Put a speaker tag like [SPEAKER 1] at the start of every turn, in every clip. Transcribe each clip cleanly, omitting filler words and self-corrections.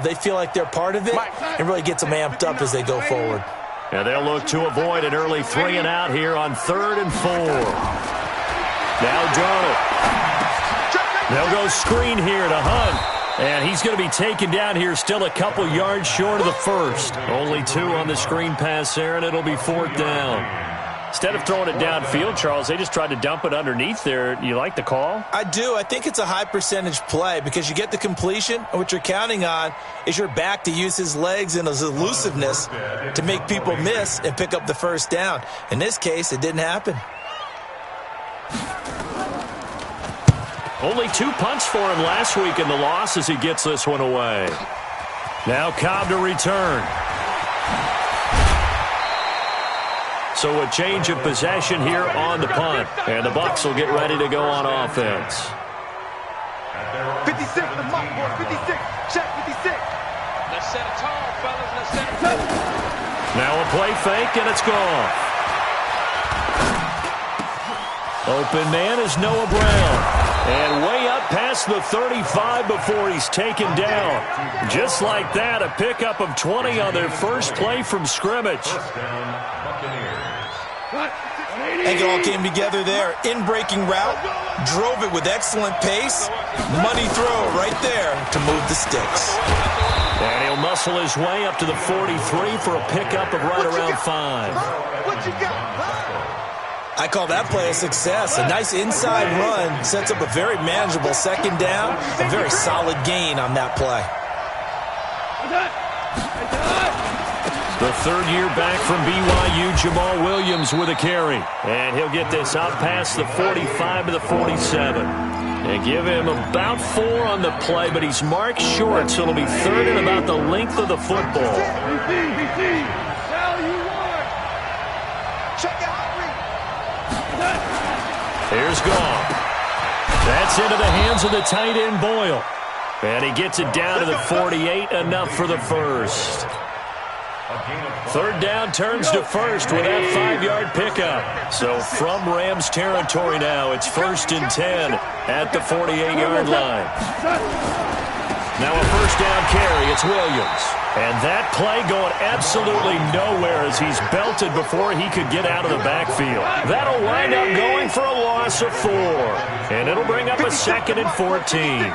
[SPEAKER 1] They feel like they're part of it, and really gets them amped up as they go forward.
[SPEAKER 2] And they'll look to avoid an early 3 and out here on 3rd and 4. Now Darnold. They'll go screen here to Hunt. And he's going to be taken down here, still a couple yards short of the first. Only 2 on the screen pass there, and it'll be 4th down. Instead of throwing it downfield, Charles, they just tried to dump it underneath there. You like the call?
[SPEAKER 1] I do. I think it's a high percentage play because you get the completion, and what you're counting on is your back to use his legs and his elusiveness to make people miss and pick up the first down. In this case, it didn't happen.
[SPEAKER 2] Only 2 punts for him last week in the loss as he gets this one away. Now Cobb to return. So a change of possession here on the punt. And the Bucs will get ready to go on offense.
[SPEAKER 3] 56, the mark board, 56. Check 56. Let's set it tall, fellas. Let's set it tall.
[SPEAKER 2] Now a play fake, and it's gone. Open man is Noah Brown. And way up past the 35 before he's taken down. Just like that, a pickup of 20 on their first play from scrimmage.
[SPEAKER 1] And it all came together there. In-breaking route, drove it with excellent pace. Money throw right there to move the sticks.
[SPEAKER 2] And he'll muscle his way up to the 43 for a pickup of right around 5.
[SPEAKER 3] What you got?
[SPEAKER 1] I call that play a success. A nice inside run sets up a very manageable second down. A very solid gain on that play.
[SPEAKER 2] The 3rd year back from BYU, Jamal Williams with a carry. And he'll get this out past the 45 to the 47. And give him about 4 on the play, but he's marked short, so it'll be 3rd and about the length of the football. Here's Goff. That's into the hands of the tight end, Boyle. And he gets it down to the 48, enough for the first. 3rd down turns to first with that 5-yard pickup. So from Rams territory now, it's 1st and 10 at the 48-yard line. Now a first down carry, it's Williams. And that play going absolutely nowhere as he's belted before he could get out of the backfield. That'll wind up going for a loss of 4. And it'll bring up a 2nd and 14.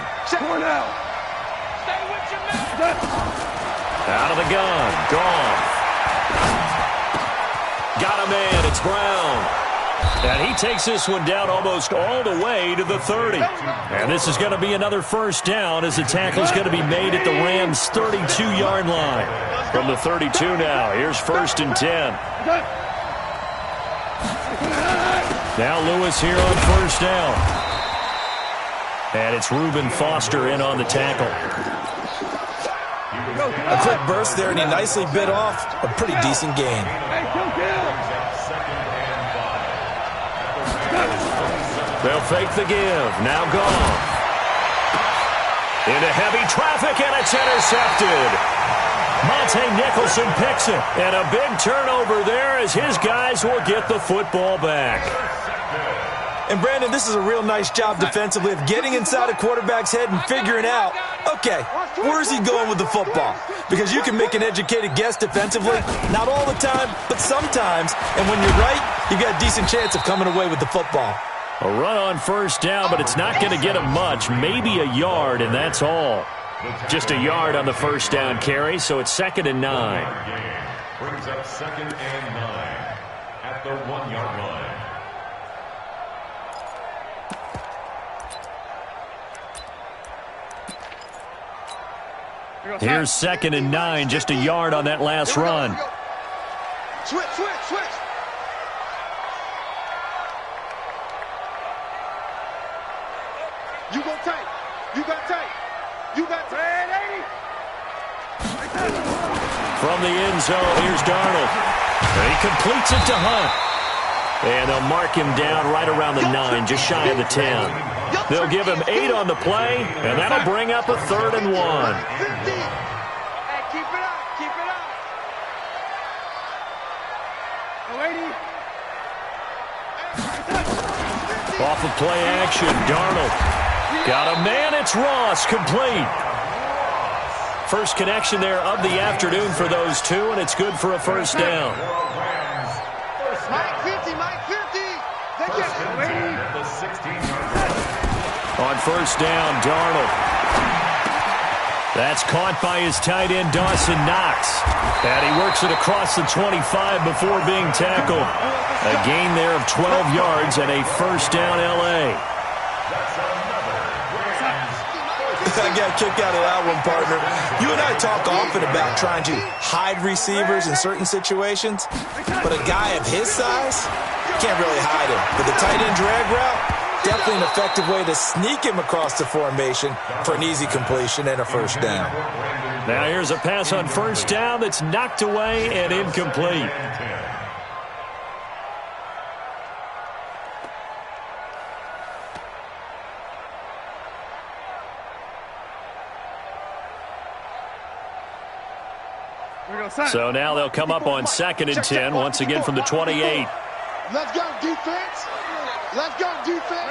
[SPEAKER 2] Out of the gun, Goff. Got a man, it's Brown. And he takes this one down almost all the way to the 30. And this is going to be another first down as the tackle is going to be made at the Rams' 32-yard line. From the 32 now, here's 1st and 10. Now Lewis here on 1st down. And it's Reuben Foster in on the tackle.
[SPEAKER 1] A quick burst there, and he nicely bit off a pretty decent gain.
[SPEAKER 2] They'll fake the give. Now Goff. Into heavy traffic, and it's intercepted. Monte Nicholson picks it. And a big turnover there as his guys will get the football back.
[SPEAKER 1] And, Brandon, this is a real nice job defensively of getting inside a quarterback's head and figuring out, okay, where's he going with the football? Because you can make an educated guess defensively, not all the time, but sometimes. And when you're right, you've got a decent chance of coming away with the football.
[SPEAKER 2] A run on first down, but it's not going to get him much. Maybe a yard, and that's all. Just a yard on the first down carry, so it's 2nd and 9.
[SPEAKER 4] Brings up 2nd and 9 at the 1-yard line.
[SPEAKER 2] Here's 2nd and 9, just a yard on that last run.
[SPEAKER 3] Switch. You go tight. You got tight.
[SPEAKER 2] From the end zone, here's Darnold. And he completes it to Hunt. And they'll mark him down right around the 9, just shy of the 10. They'll give him 8 on the play, and that'll bring up a 3rd and 1.
[SPEAKER 3] Hey, keep it up.
[SPEAKER 2] Off of play action, Darnold. Got a man, it's Ross, complete. First connection there of the afternoon for those two, and it's good for a first down.
[SPEAKER 3] Mike 50, Mike 50. They get it.
[SPEAKER 2] On first down, Darnold. That's caught by his tight end, Dawson Knox. And he works it across the 25 before being tackled. A gain there of 12 yards and a first down, L.A.
[SPEAKER 1] I got a kick out of that one, partner. You and I talk often about trying to hide receivers in certain situations, but a guy of his size can't really hide him. But the tight end drag route, definitely an effective way to sneak him across the formation for an easy completion and a first down.
[SPEAKER 2] Now here's a pass on first down that's knocked away and incomplete. So now they'll come up on 2nd and 10, once again from the 28.
[SPEAKER 3] Let's go, defense. Let's go, defense.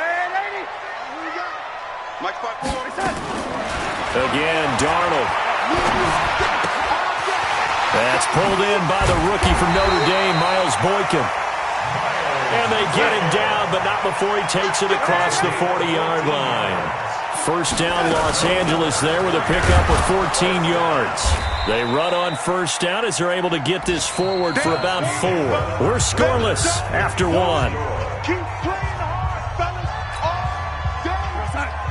[SPEAKER 3] Mike 5-4.
[SPEAKER 2] Again, Darnold. That's pulled in by the rookie from Notre Dame, Miles Boykin. And they get him down, but not before he takes it across the 40-yard line. First down, Los Angeles there with a pickup of 14 yards. They run on first down as they're able to get this forward for about 4. We're scoreless after 1.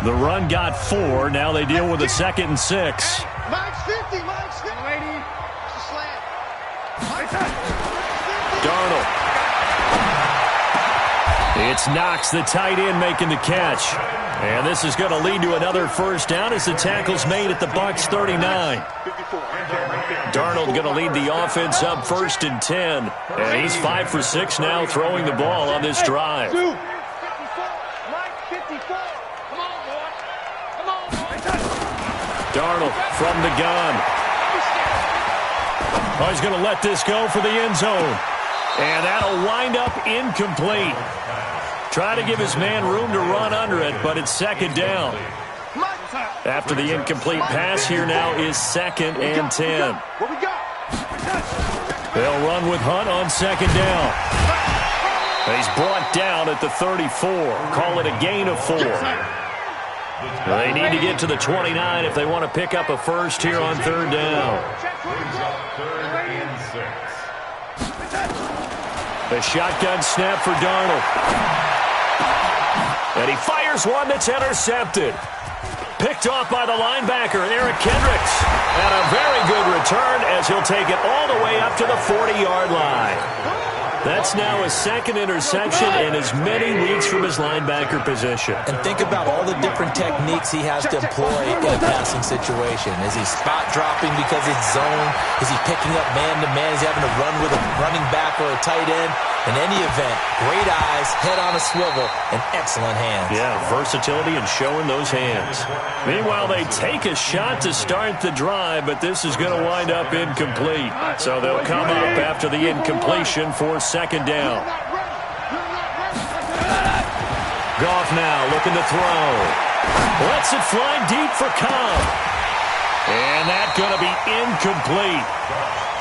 [SPEAKER 2] The run got 4. Now they deal with a 2nd and 6.
[SPEAKER 3] Mike's 50, Mike's 50.
[SPEAKER 2] Darnold. It's Knox, the tight end, making the catch. And this is going to lead to another first down as the tackle's made at the Bucs 39. Darnold going to lead the offense up 1st and 10. And he's 5 for 6 now throwing the ball on this drive. Darnold from the gun. Oh, he's going to let this go for the end zone. And that'll wind up incomplete. Try to give his man room to run under it, but it's 2nd down. After the incomplete pass, here now is 2nd and 10. They'll run with Hunt on 2nd down. He's brought down at the 34. Call it a gain of 4. They need to get to the 29 if they want to pick up a first here on 3rd down. The shotgun snap for Darnold. And he fires one that's intercepted. Picked off by the linebacker, Eric Kendricks. And a very good return as he'll take it all the way up to the 40-yard line. That's now his 2nd interception in as many weeks from his linebacker position.
[SPEAKER 1] And think about all the different techniques he has to employ in a passing situation. Is he spot dropping because it's zone? Is he picking up man-to-man? Is he having to run with a running back or a tight end? In any event, great eyes, head on a swivel, and excellent hands.
[SPEAKER 2] Yeah, versatility and showing those hands. Meanwhile, they take a shot to start the drive, but this is going to wind up incomplete. So they'll come up after the incompletion for 2nd down. Goff now looking to throw. Lets it fly deep for Cobb. And that's going to be incomplete.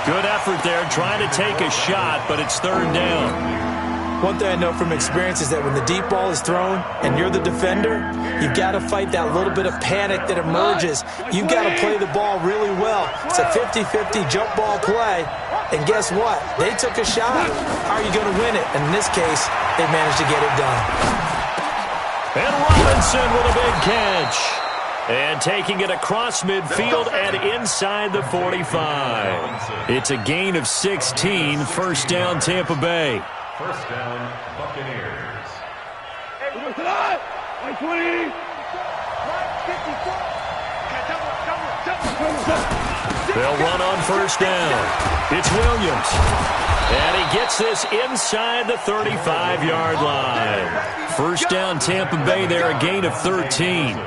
[SPEAKER 2] Good effort there, trying to take a shot, but it's 3rd down.
[SPEAKER 1] One thing I know from experience is that when the deep ball is thrown and you're the defender, you've got to fight that little bit of panic that emerges. You've got to play the ball really well. It's a 50-50 jump ball play. And guess what? They took a shot. How are you going to win it? And in this case, they managed to get it done.
[SPEAKER 2] And Robinson with a big catch. And taking it across midfield and inside the 45. It's a gain of 16. First down, Tampa Bay.
[SPEAKER 4] First down, Buccaneers.
[SPEAKER 2] They'll run on first down. It's Williams. And he gets this inside the 35-yard line. First down, Tampa Bay there, a gain of 13.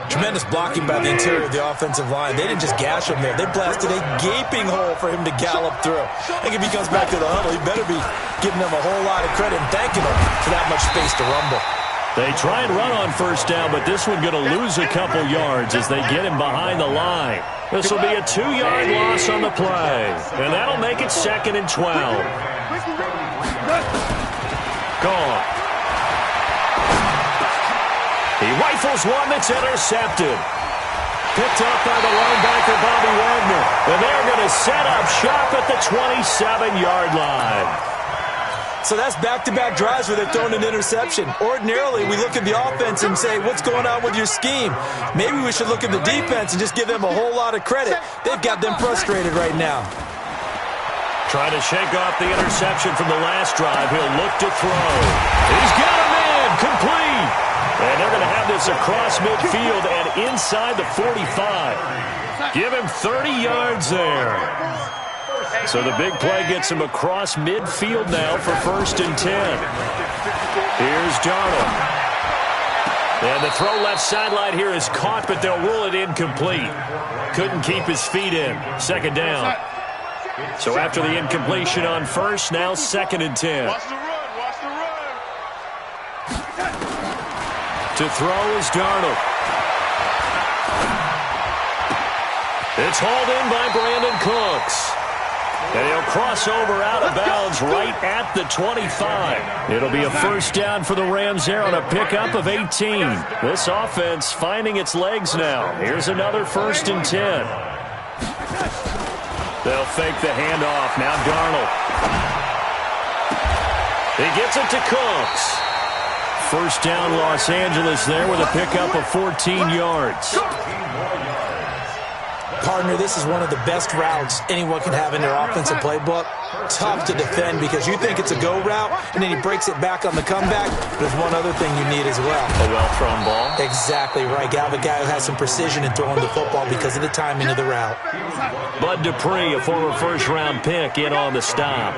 [SPEAKER 1] Tremendous blocking by the interior of the offensive line. They didn't just gash him there. They blasted a gaping hole for him to gallop through. I think if he comes back to the huddle, he better be giving them a whole lot of credit and thanking them for that much space to rumble.
[SPEAKER 2] They try and run on first down, but this one going to lose a couple yards as they get him behind the line. This will be a 2-yard loss on the play, and that'll make it 2nd and 12. Gone. He rifles one that's intercepted. Picked up by the linebacker, Bobby Wagner. And they're going to set up shop at the 27-yard line.
[SPEAKER 1] So that's back-to-back drives where they've thrown an interception. Ordinarily, we look at the offense and say, what's going on with your scheme? Maybe we should look at the defense and just give them a whole lot of credit. They've got them frustrated right now.
[SPEAKER 2] Trying to shake off the interception from the last drive. He'll look to throw. He's got him in. Complete. And they're going to have this across midfield and inside the 45. Give him 30 yards there. So the big play gets him across midfield now for 1st and 10. Here's Darnold. And the throw left sideline here is caught, but they'll rule it incomplete. Couldn't keep his feet in. 2nd down. So after the incompletion on 1st, now 2nd and 10.
[SPEAKER 3] Watch the run. Watch the run.
[SPEAKER 2] To throw is Darnold. It's hauled in by Brandon Cooks. And he'll cross over out of bounds right at the 25. It'll be a 1st down for the Rams there on a pickup of 18. This offense finding its legs now. Here's another 1st and 10. They'll fake the handoff. Now Darnold. He gets it to Cooks. 1st down Los Angeles there with a pickup of 14 yards.
[SPEAKER 1] Partner, this is one of the best routes anyone can have in their offensive playbook. Tough to defend because you think it's a go route, and then he breaks it back on the comeback. There's one other thing you need as well.
[SPEAKER 2] A well-thrown ball.
[SPEAKER 1] Exactly right. You have a guy who has some precision in throwing the football because of the timing of the route.
[SPEAKER 2] Bud Dupree, a former 1st-round pick, in on the stop.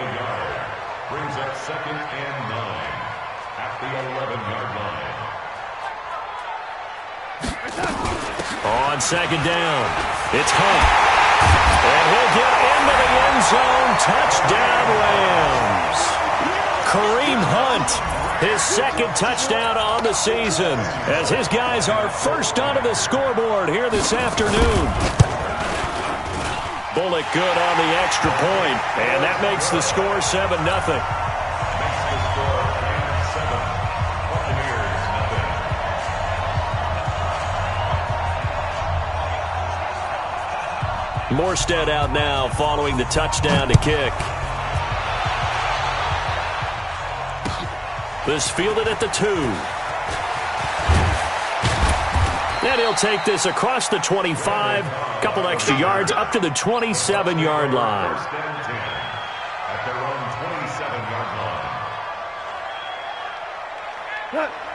[SPEAKER 4] Brings up 2nd and 9 at the 11-yard line.
[SPEAKER 2] On 2nd down, it's Hunt. And he'll get into the end zone. Touchdown, Rams. Kareem Hunt, his 2nd touchdown on the season, as his guys are first onto the scoreboard here this afternoon. Bullock good on the extra point, and that makes the score 7-0. Morstead out now following the touchdown to kick. This fielded at the 2. And he'll take this across the 25. Couple extra yards up to the 27-yard line.
[SPEAKER 4] At their own 27-yard line.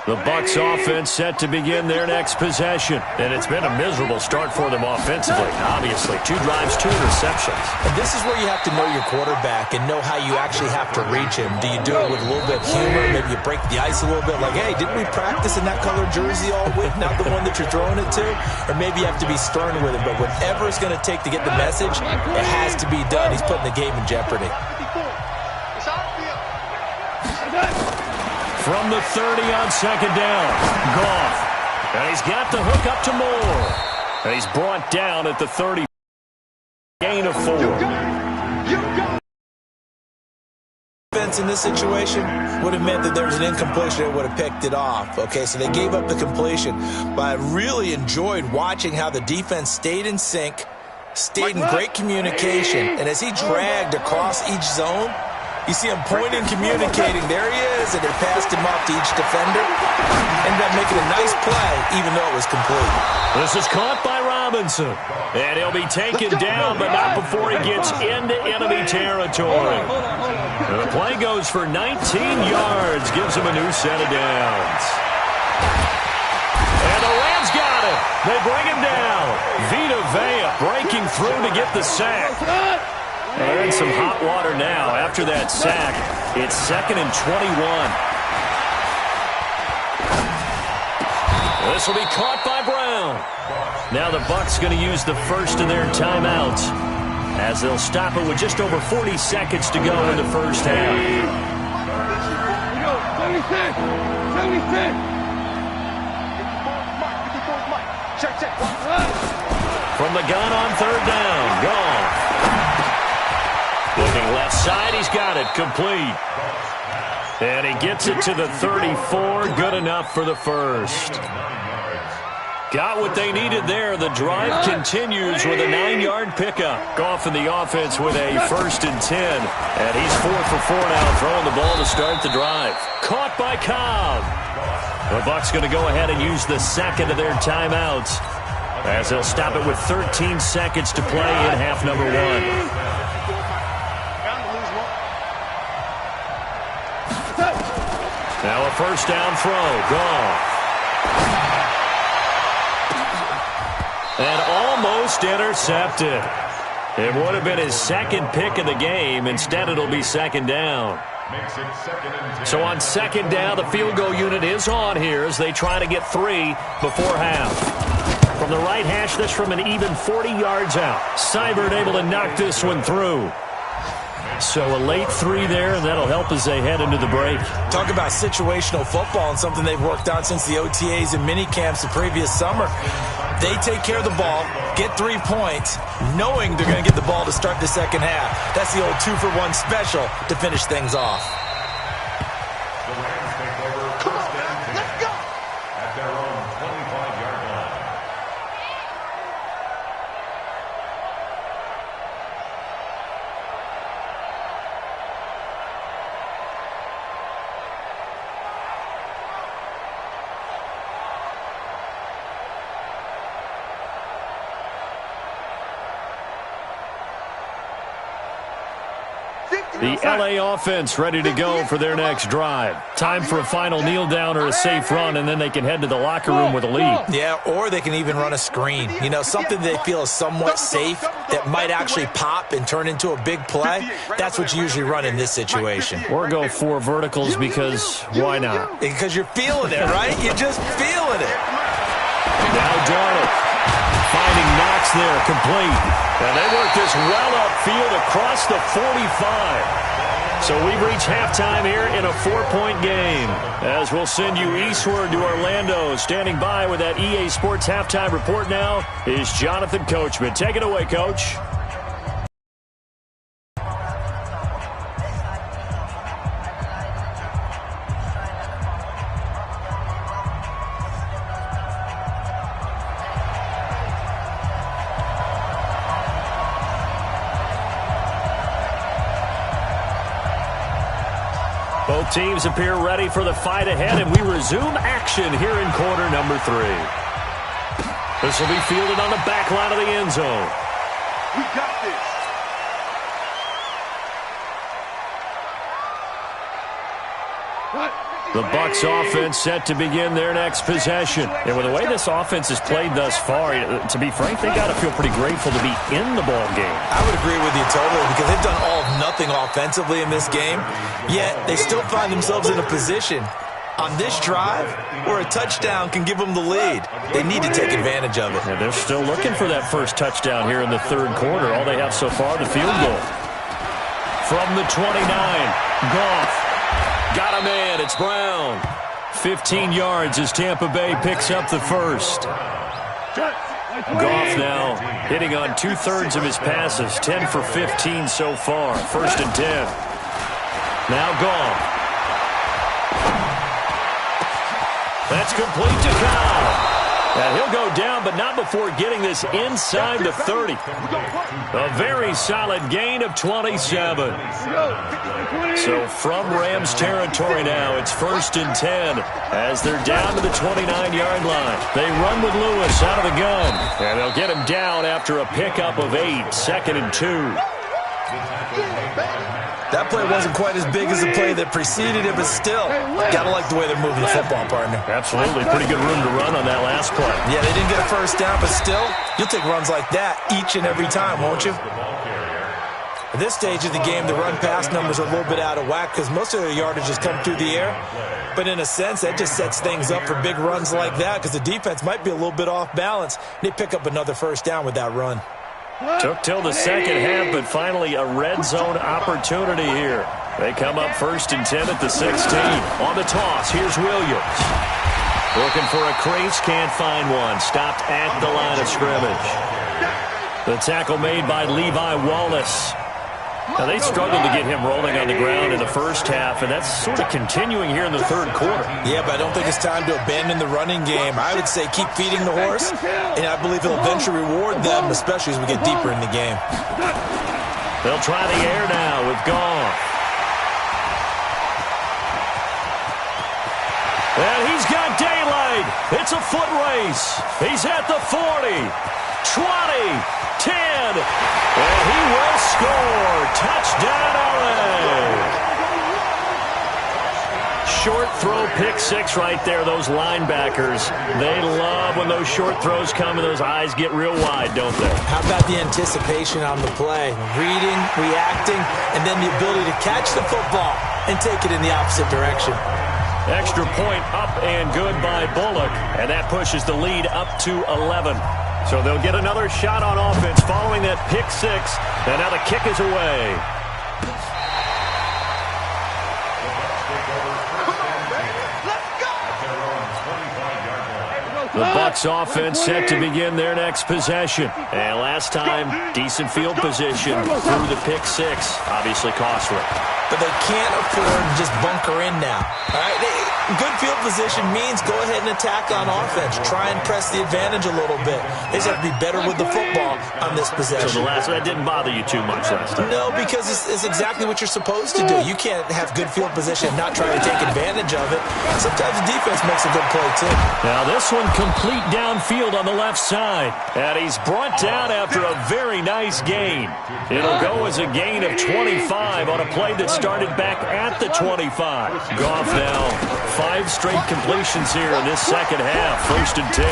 [SPEAKER 2] The Bucs offense set to begin their next possession. And it's been a miserable start for them offensively. Obviously, 2 drives, 2 interceptions.
[SPEAKER 1] And this is where you have to know your quarterback and know how you actually have to reach him. Do you do it with a little bit of humor? Maybe you break the ice a little bit like, hey, didn't we practice in that colored jersey all week, not the one that you're throwing it to? Or maybe you have to be stern with him. But whatever it's going to take to get the message, it has to be done. He's putting the game in jeopardy.
[SPEAKER 2] From the 30 on 2nd down, Goff. And he's got the hook up to Moore. And he's brought down at the 30. Gain of 4.
[SPEAKER 1] Defense in this situation would have meant that there was an incompletion that would have picked it off. Okay, so they gave up the completion. But I really enjoyed watching how the defense stayed in sync, stayed in great communication. And as he dragged across each zone, you see him pointing, communicating. There he is, and they passed him off to each defender. Ended up making a nice play, even though it was complete.
[SPEAKER 2] This is caught by Robinson. And he'll be taken down, but not before he gets into enemy territory. And the play goes for 19 yards, gives him a new set of downs. And the Rams got it. They bring him down. Vita Vea breaking through to get the sack. They're in some hot water now. After that sack, it's 2nd and 21. This will be caught by Brown. Now the Bucs going to use the first of their timeouts as they'll stop it with just over 40 seconds to go in the first half.
[SPEAKER 3] 76.
[SPEAKER 2] from the gun on third down. Gone. Looking left side, he's got it. Complete. And he gets it to the 34. Good enough for the first. Got what they needed there. The drive continues with a 9-yard pickup. Goff in the offense with a 1st and 10. And he's 4 for 4 now, throwing the ball to start the drive. Caught by Cobb. The Bucs going to go ahead and use the second of their timeouts, as they'll stop it with 13 seconds to play in half number 1. Now a first down throw. Goff. And almost intercepted. It would have been his second pick of the game. Instead, it'll be second down. So on second down, the field goal unit is on here as they try to get 3 before half. From the right hash, this from an even 40 yards out. Seibert able to knock this one through. So a late 3 there, and that'll help as they head into the break.
[SPEAKER 1] Talk about situational football and something they've worked on since the OTAs and mini camps the previous summer. They take care of the ball, get 3 points, knowing they're going to get the ball to start the second half. That's the old 2-for-1 special to finish things off.
[SPEAKER 4] The Rams take over first and 10 at their own 25-yard line.
[SPEAKER 2] The LA offense ready to go for their next drive. Time for a final kneel down or a safe run, and then they can head to the locker room with a lead.
[SPEAKER 1] Yeah, or they can even run a screen. You know, something they feel is somewhat safe that might actually pop and turn into a big play. That's what you usually run in this situation.
[SPEAKER 2] Or go 4 verticals because why not?
[SPEAKER 1] Because you're feeling it, right? You're just feeling it.
[SPEAKER 2] Now Darnold finding Knox there, complete. And they work this well upfield across the 45. So we've reached halftime here in a 4-point game. As we'll send you eastward to Orlando. Standing by with that EA Sports halftime report now is Jonathan Coachman. Take it away, Coach. Both teams appear ready for the fight ahead, and we resume action here in quarter number 3. This will be fielded on the back line of the end zone.
[SPEAKER 3] We got this.
[SPEAKER 2] The Bucs offense set to begin their next possession. And with the way this offense has played thus far, to be frank, they got to feel pretty grateful to be in the ball game.
[SPEAKER 1] I would agree with you totally because they've done all of nothing offensively in this game, yet they still find themselves in a position on this drive where a touchdown can give them the lead. They need to take advantage of it.
[SPEAKER 2] And they're still looking for that first touchdown here in the third quarter. All they have so far, the field goal. From the 29, Goff. Got a man, it's Brown. 15 yards as Tampa Bay picks up the first. Goff now hitting on 2/3 of his passes, 10 for 15 so far. 1st and 10. Now Goff. That's complete to Cobb. And he'll go down, but not before getting this inside the 30. A very solid gain of 27. So from Rams territory now, it's 1st and 10 as they're down to the 29-yard line. They run with Lewis out of the gun, and they'll get him down after a pickup of 8, 2nd and 2.
[SPEAKER 1] That play wasn't quite as big as the play that preceded it, but still, gotta like the way they're moving the football, partner.
[SPEAKER 2] Absolutely. Pretty good room to run on that last play.
[SPEAKER 1] Yeah, they didn't get a first down, but still, you'll take runs like that each and every time, won't you? At this stage of the game, the run-pass numbers are a little bit out of whack because most of their yardage has come through the air. But in a sense, that just sets things up for big runs like that because the defense might be a little bit off balance. They pick up another first down with that run.
[SPEAKER 2] Took till the second half, but finally a red zone opportunity here. They come up 1st and 10 at the 16. On the toss, here's Williams. Looking for a crease, can't find one. Stopped at the line of scrimmage. The tackle made by Levi Wallace. Now, they struggled to get him rolling on the ground in the first half, and that's sort of continuing here in the third quarter.
[SPEAKER 1] Yeah, but I don't think it's time to abandon the running game. I would say keep feeding the horse, and I believe he'll eventually reward them, especially as we get deeper in the game.
[SPEAKER 2] They'll try the air now with Goff. And he's got daylight. It's a foot race. He's at the 40, 20, 10, and he will score. Touchdown, LA. Short throw, pick six right there. Those linebackers, they love when those short throws come and those eyes get real wide, don't they?
[SPEAKER 1] How about the anticipation on the play? Reading, reacting, and then the ability to catch the football and take it in the opposite direction.
[SPEAKER 2] Extra point up and good by Bullock, and that pushes the lead up to 11. So they'll get another shot on offense following that pick six, and now the kick is away. The Bucs offense set to begin their next possession. And last time, decent field position through the pick six. Obviously costly.
[SPEAKER 1] But they can't afford to just bunker in now. All right? Good field position means go ahead and attack on offense. Try and press the advantage a little bit. They just have to be better with the football on this possession.
[SPEAKER 2] So that didn't bother you too much last time?
[SPEAKER 1] No, because it's exactly what you're supposed to do. You can't have good field position and not try to take advantage of it. Sometimes the defense makes a good play, too.
[SPEAKER 2] Now this one complete downfield on the left side. And he's brought down after a very nice gain. It'll go as a gain of 25 on a play that started back at the 25. Goff now 5 straight completions here in this second half. 1st and 10.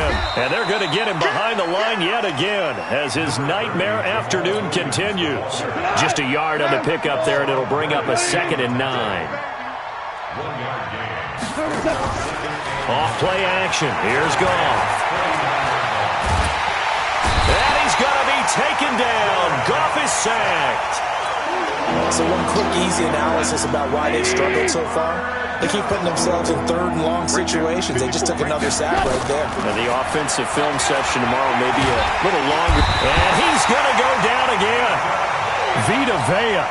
[SPEAKER 2] And they're going to get him behind the line yet again as his nightmare afternoon continues. Just a yard on the pickup there, and it'll bring up a 2nd and 9. Off play action. Here's Goff. And he's going to be taken down. Goff is sacked.
[SPEAKER 1] So one quick, easy analysis about why they've struggled so far. They keep putting themselves in 3rd and long situations. They just took another sack right there.
[SPEAKER 2] And the offensive film session tomorrow may be a little longer. And he's going to go down again. Vita Vea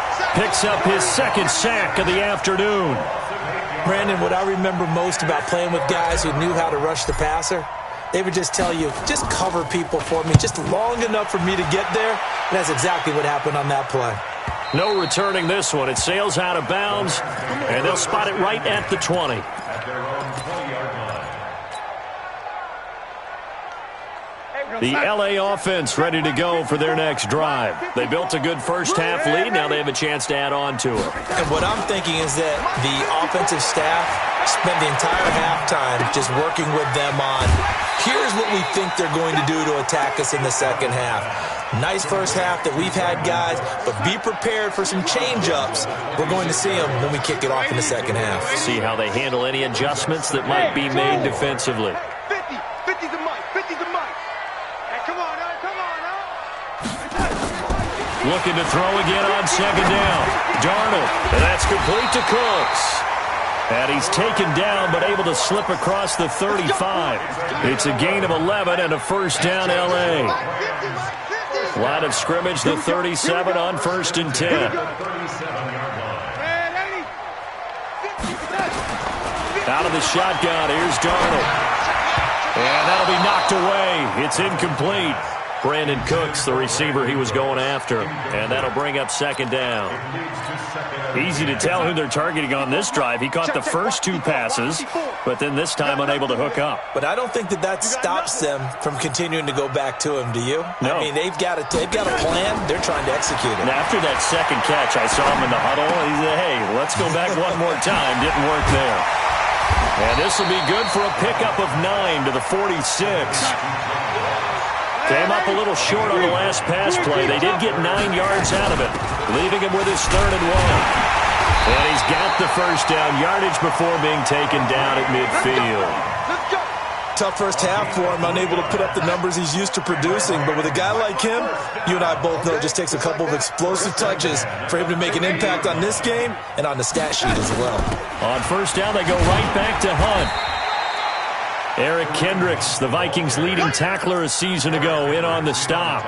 [SPEAKER 2] picks up his 2nd sack of the afternoon.
[SPEAKER 1] Brandon, what I remember most about playing with guys who knew how to rush the passer, they would just tell you, just cover people for me, just long enough for me to get there. And that's exactly what happened on that play.
[SPEAKER 2] No returning this one. It sails out of bounds, and they'll spot it right at the 20. The LA offense ready to go for their next drive. They built a good first half lead. Now they have a chance to add on to it.
[SPEAKER 1] And what I'm thinking is that the offensive staff spent the entire halftime just working with them on, here's what we think they're going to do to attack us in the second half. Nice first half that we've had, guys, but be prepared for some change-ups. We're going to see them when we kick it off in the second half.
[SPEAKER 2] See how they handle any adjustments that might be made defensively.
[SPEAKER 3] 50's the mic. 50's the mic. Hey, come on now.
[SPEAKER 2] Looking to throw again on 2nd down. Darnold, and that's complete to Cooks. And he's taken down, but able to slip across the 35. It's a gain of 11 and a 1st down, L.A. Line of scrimmage, the 37 on 1st and 10. Out of the shotgun, here's Darnold. And that'll be knocked away. It's incomplete. Brandon Cooks, the receiver he was going after. And that'll bring up 2nd down. Easy to tell who they're targeting on this drive. He caught the first 2 passes, but then this time unable to hook up.
[SPEAKER 1] But I don't think that stops them from continuing to go back to him, do you?
[SPEAKER 2] No.
[SPEAKER 1] I mean, they've got a plan. They're trying to execute it.
[SPEAKER 2] And after that 2nd catch, I saw him in the huddle. He said, hey, let's go back one more time. Didn't work there. And this will be good for a pickup of 9 to the 46. Came up a little short on the last pass play. They did get 9 yards out of it, leaving him with his 3rd and 1. And he's got the 1st down yardage before being taken down at midfield.
[SPEAKER 1] Tough first half for him, unable to put up the numbers he's used to producing. But with a guy like him, you and I both know it just takes a couple of explosive touches for him to make an impact on this game and on the stat sheet as well.
[SPEAKER 2] On 1st down, they go right back to Hunt. Eric Kendricks, the Vikings' leading tackler a season ago, in on the stop.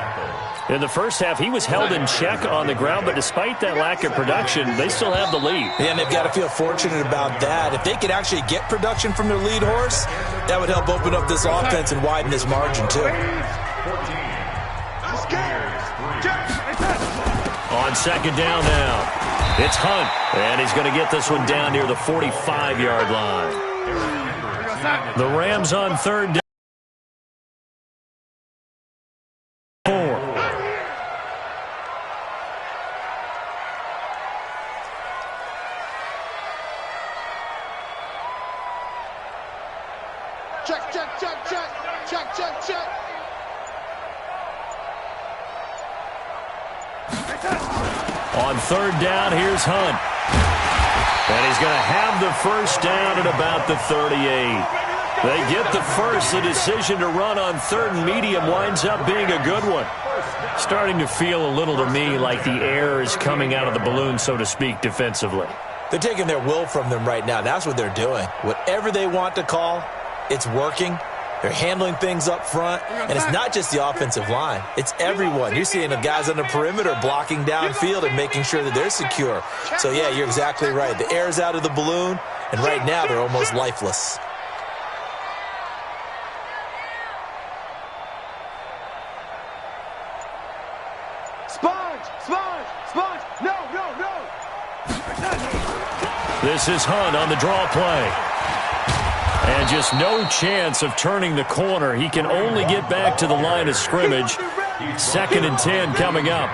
[SPEAKER 2] In the first half, he was held in check on the ground, but despite that lack of production, they still have the lead.
[SPEAKER 1] Yeah, and they've got to feel fortunate about that. If they could actually get production from their lead horse, that would help open up this offense and widen this margin, too.
[SPEAKER 2] On second down now, it's Hunt, and he's going to get this one down near the 45-yard line. The Rams on third down. On third down, here's Hunt. And he's going to have the first down at about the 38. They get the first. The decision to run on third and medium winds up being a good one. Starting to feel a little to me like the air is coming out of the balloon, so to speak, defensively.
[SPEAKER 1] They're taking their will from them right now. That's what they're doing. Whatever they want to call, it's working. They're handling things up front, and it's not just the offensive line. It's everyone. You're seeing the guys on the perimeter blocking downfield and making sure that they're secure. So, yeah, you're exactly right. The air's out of the balloon, and right now they're almost lifeless.
[SPEAKER 3] Sponge, no.
[SPEAKER 2] This is Hunt on the draw play. And just no chance of turning the corner. He can only get back to the line of scrimmage. 2nd and 10 coming up.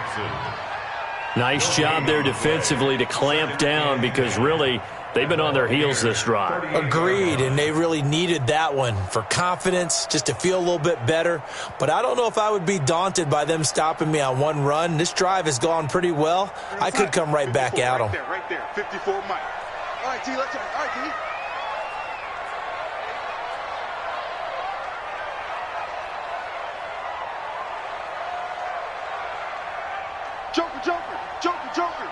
[SPEAKER 2] Nice job there defensively to clamp down because really they've been on their heels this drive.
[SPEAKER 1] Agreed, and they really needed that one for confidence, just to feel a little bit better. But I don't know if I would be daunted by them stopping me on one run. This drive has gone pretty well. I could come right back at them.
[SPEAKER 3] Right there, 54 Mike. All right, T, let's go. All right, T. Joker.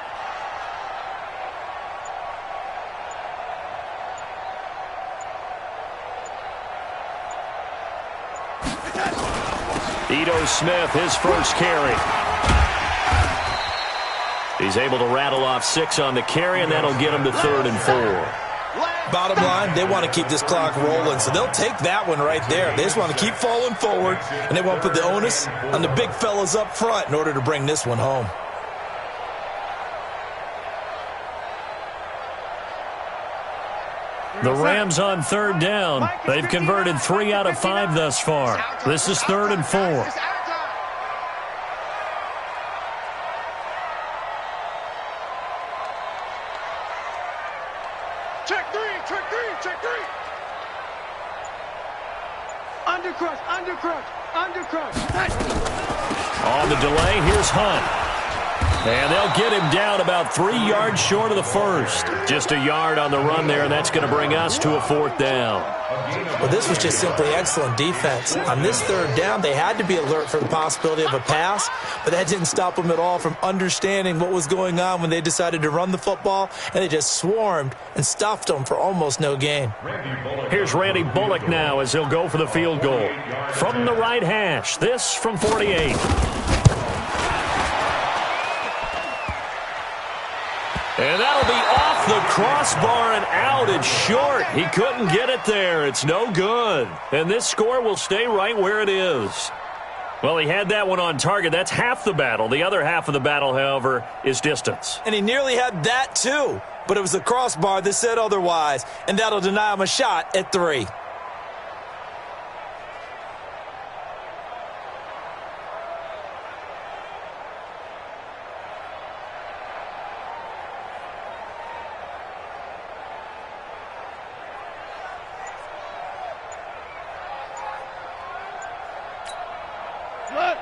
[SPEAKER 2] Ito Smith, his first carry. He's able to rattle off 6 on the carry, and that'll get him to 3rd and 4.
[SPEAKER 1] Bottom line, they want to keep this clock rolling, so they'll take that one right there. They just want to keep falling forward, and they want to put the onus on the big fellas up front in order to bring this one home.
[SPEAKER 2] The Rams on 3rd down. They've converted 3 out of 5 thus far. This is 3rd and 4.
[SPEAKER 3] Check three. Undercrush.
[SPEAKER 2] On the delay, here's Hunt. And they'll get him down about 3 yards short of the first. Just a yard on the run there, and that's going to bring us to a 4th down.
[SPEAKER 1] Well, this was just simply excellent defense. On this 3rd down, they had to be alert for the possibility of a pass, but that didn't stop them at all from understanding what was going on when they decided to run the football, and they just swarmed and stuffed them for almost no gain.
[SPEAKER 2] Here's Randy Bullock now as he'll go for the field goal. From the right hash, this from 48. And that'll be off the crossbar and out. It's short. He couldn't get it there. It's no good. And this score will stay right where it is. Well, he had that one on target. That's half the battle. The other half of the battle, however, is distance.
[SPEAKER 1] And he nearly had that too, but it was the crossbar that said otherwise, and that'll deny him a shot at 3.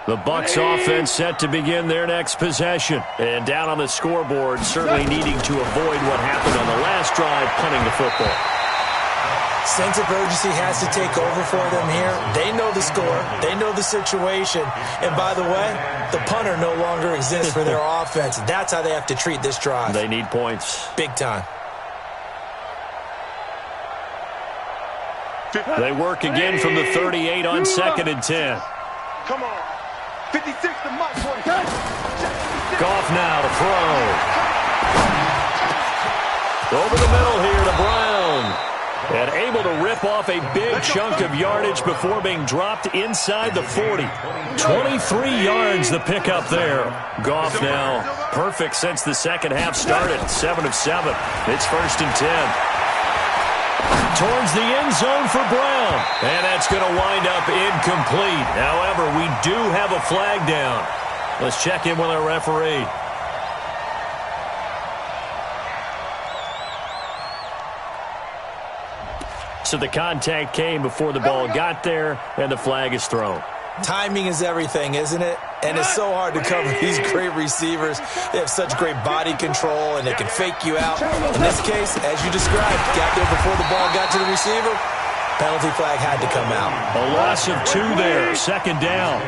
[SPEAKER 2] The Bucs offense set to begin their next possession. And down on the scoreboard, certainly needing to avoid what happened on the last drive, punting the football.
[SPEAKER 1] Sense of urgency has to take over for them here. They know the score. They know the situation. And by the way, the punter no longer exists for their offense. That's how they have to treat this drive.
[SPEAKER 2] They need points.
[SPEAKER 1] Big time.
[SPEAKER 2] They work again from the 38 on 2nd and 10.
[SPEAKER 3] Come on. 56 to Mike, boy.
[SPEAKER 2] Goff now to throw. Over the middle here to Brown. And able to rip off a big chunk of yardage before being dropped inside the 40. 23 yards the pickup there. Goff now perfect since the second half started. 7 of 7. It's 1st and 10. Towards the end zone for Brown. And that's going to wind up incomplete. However, we do have a flag down. Let's check in with our referee. So the contact came before the ball got there, and the flag is thrown.
[SPEAKER 1] Timing is everything, isn't it? And it's so hard to cover these great receivers. They have such great body control, and they can fake you out. In this case, as you described, got there before the ball got to the receiver. Penalty flag had to come out.
[SPEAKER 2] A loss of 2 there, 2nd down.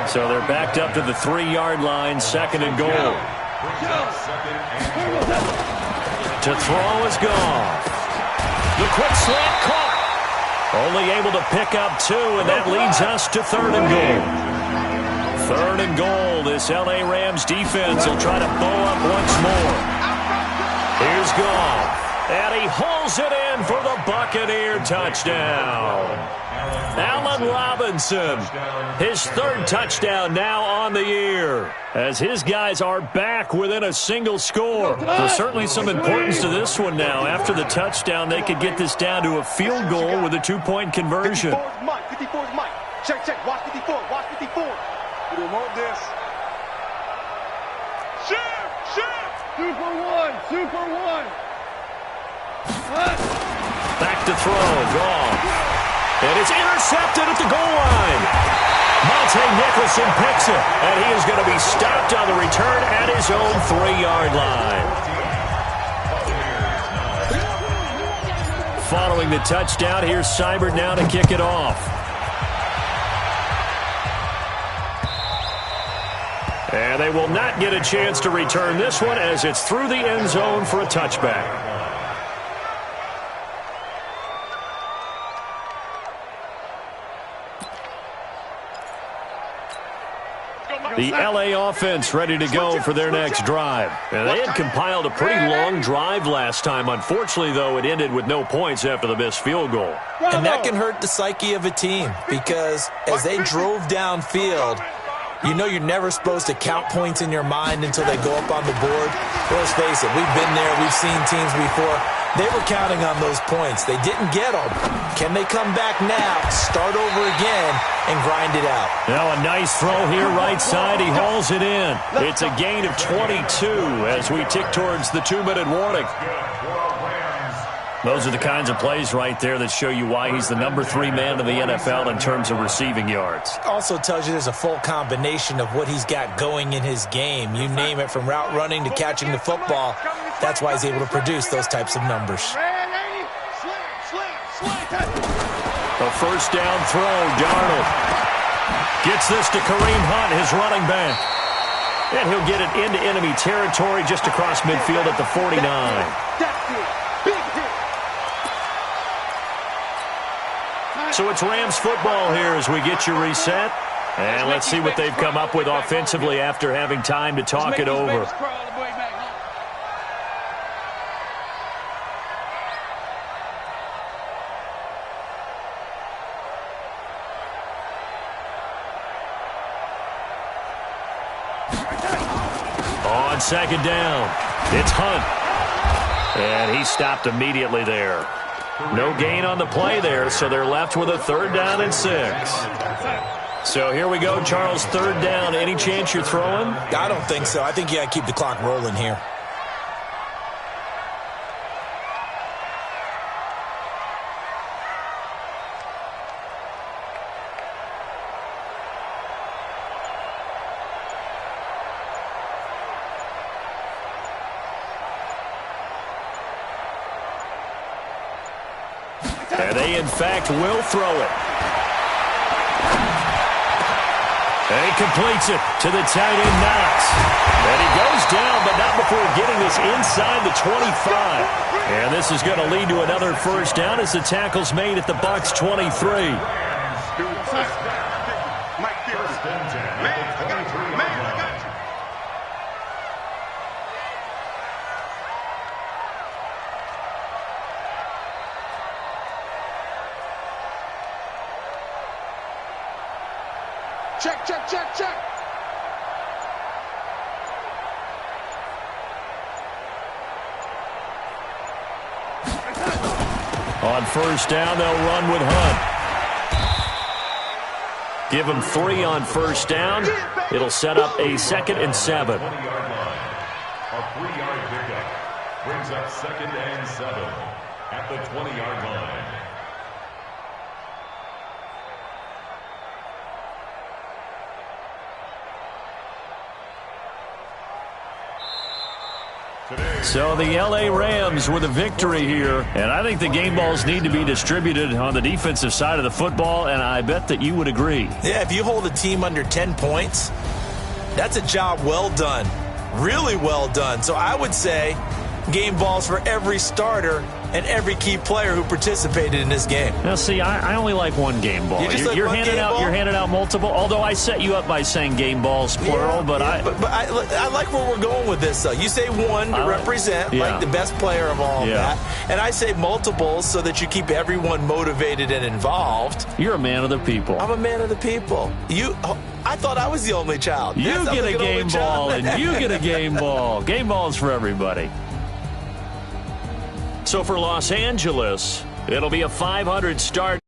[SPEAKER 2] So they're backed up to the 3-yard line, 2nd and goal. To throw is Goff. The quick slant caught. Only able to pick up 2, and that leads us to 3rd and goal. 3rd and goal. This L.A. Rams defense will try to bow up once more. Here's Goff. And he hauls it in for the Buccaneer touchdown. Allen Robinson, his 3rd touchdown now on the year, as his guys are back within a single score. There's certainly some importance to this one now. After the touchdown, they could get this down to a field goal with a 2-point conversion.
[SPEAKER 3] 54 is Mike. 54 is Mike. Check. Watch 54. Watch 54. We don't want this. Shoot. Super one.
[SPEAKER 2] Back to throw. Goff. And it's intercepted at the goal line. Monte Nicholson picks it, and he is going to be stopped on the return at his own 3-yard line. Following the touchdown, here's Seibert now to kick it off. And they will not get a chance to return this one as it's through the end zone for a touchback. The L.A. offense ready to go for their next drive. And they had compiled a pretty long drive last time. Unfortunately, though, it ended with no points after the missed field goal.
[SPEAKER 1] And that can hurt the psyche of a team because as they drove downfield, you know you're never supposed to count points in your mind until they go up on the board. Let's face it, we've been there. We've seen teams before. They were counting on those points. They didn't get them. Can they come back now, start over again, and grind it out?
[SPEAKER 2] Now a nice throw here right side. He hauls it in. It's a gain of 22 as we tick towards the 2-minute warning. Those are the kinds of plays right there that show you why he's the number 3 man in the NFL in terms of receiving yards.
[SPEAKER 1] Also tells you there's a full combination of what he's got going in his game. You name it, from route running to catching the football. That's why he's able to produce those types of numbers.
[SPEAKER 2] A 1st down throw. Darnold gets this to Kareem Hunt, his running back. And he'll get it into enemy territory just across midfield at the 49. So it's Rams football here as we get you reset. And let's see what they've come up with offensively after having time to talk it over. On 2nd down, it's Hunt. And he stopped immediately there. No gain on the play there, so they're left with a 3rd down and 6. So here we go, Charles, 3rd down. Any chance you're throwing?
[SPEAKER 1] I don't think so. I think you got to keep the clock rolling here.
[SPEAKER 2] And they, in fact, will throw it. And he completes it to the tight end, Knox. And he goes down, but not before getting this inside the 25. And this is going to lead to another 1st down as the tackle's made at the Bucs 23.
[SPEAKER 3] Check, check, check, check.
[SPEAKER 2] On first down, they'll run with Hunt. Give him 3 on first down. It'll set up a 2nd and 7.
[SPEAKER 4] 20-yard line. A 3-yard pickup brings up 2nd and 7 at the 20-yard line.
[SPEAKER 2] So the L.A. Rams with a victory here, and I think the game balls need to be distributed on the defensive side of the football, and I bet that you would agree.
[SPEAKER 1] Yeah, if you hold a team under 10 points, that's a job well done, really well done. So I would say game balls for every starter and every key player who participated in this game.
[SPEAKER 2] Now, see, I only like one game ball. You're handing out multiple, although I set you up by saying game balls, plural. But
[SPEAKER 1] I like where we're going with this, though. You say one to represent, like the best player of all of that. And I say multiples so that you keep everyone motivated and involved.
[SPEAKER 2] You're a man of the people.
[SPEAKER 1] I'm a man of the people. I thought I was the only child.
[SPEAKER 2] You get a game ball, and you get a game ball. Game balls for everybody. So for Los Angeles, it'll be a 500 start